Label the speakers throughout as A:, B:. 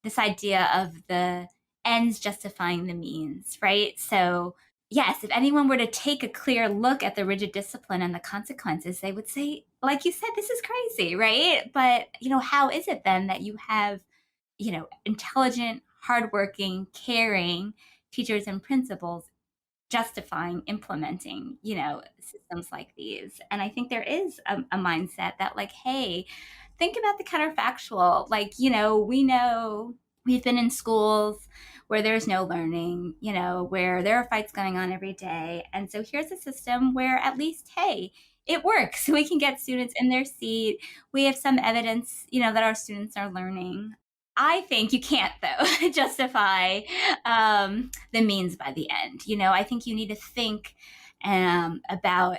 A: this idea of the ends justifying the means, right? So, yes, if anyone were to take a clear look at the rigid discipline and the consequences, they would say, like you said, this is crazy, right? But, how is it then that you have, intelligent, hardworking, caring teachers and principals justifying implementing, systems like these? And I think there is a mindset that, like, hey, think about the counterfactual. Like, we know we've been in schools where there's no learning, where there are fights going on every day. And so here's a system where at least, hey, it works. We can get students in their seat. We have some evidence, that our students are learning. I think you can't, though, justify the means by the end. I think you need to think about,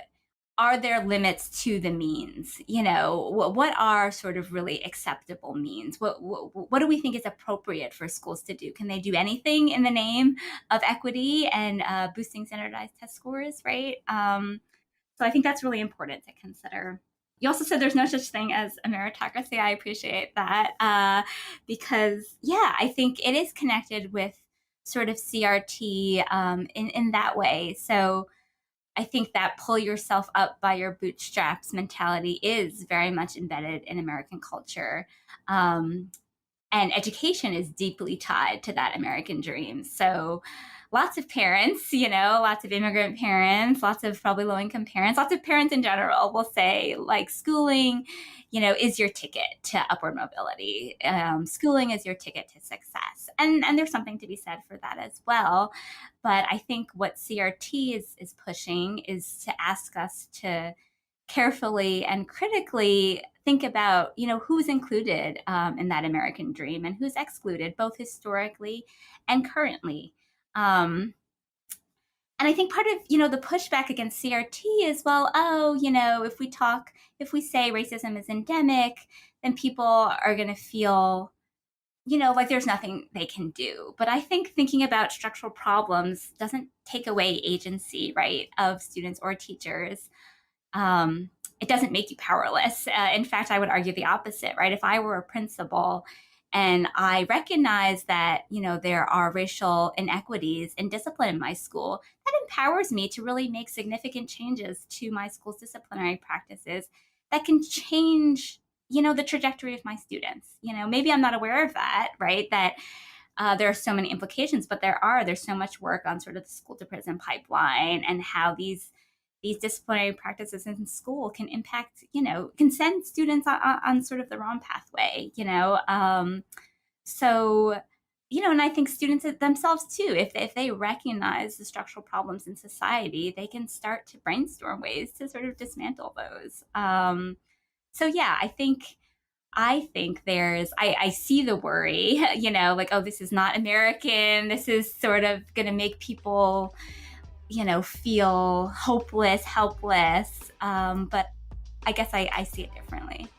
A: are there limits to the means? What are sort of really acceptable means? What do we think is appropriate for schools to do? Can they do anything in the name of equity and boosting standardized test scores, right? So I think that's really important to consider. You also said there's no such thing as a meritocracy. I appreciate that because, yeah, I think it is connected with sort of CRT in that way. So I think that pull yourself up by your bootstraps mentality is very much embedded in American culture. And education is deeply tied to that American dream. So lots of parents, lots of immigrant parents, lots of probably low income parents, lots of parents in general will say, like, schooling, is your ticket to upward mobility. Schooling is your ticket to success. And there's something to be said for that as well. But I think what CRT is pushing is to ask us to carefully and critically think about, who's included in that American dream and who's excluded, both historically and currently. And I think part of, the pushback against CRT is, well, oh, if we say racism is endemic, then people are going to feel, like there's nothing they can do. But I think thinking about structural problems doesn't take away agency, right, of students or teachers. It doesn't make you powerless. In fact, I would argue the opposite, right? If I were a principal and I recognize that, there are racial inequities in discipline in my school, that empowers me to really make significant changes to my school's disciplinary practices that can change, the trajectory of my students. Maybe I'm not aware of that, right? That there are so many implications, but there's so much work on sort of the school to prison pipeline and how these disciplinary practices in school can impact, can send students on sort of the wrong pathway, So, and I think students themselves too, if they recognize the structural problems in society, they can start to brainstorm ways to sort of dismantle those. So yeah, I think I see the worry, like, oh, this is not American. This is sort of going to make people, feel hopeless, helpless. But I guess I see it differently.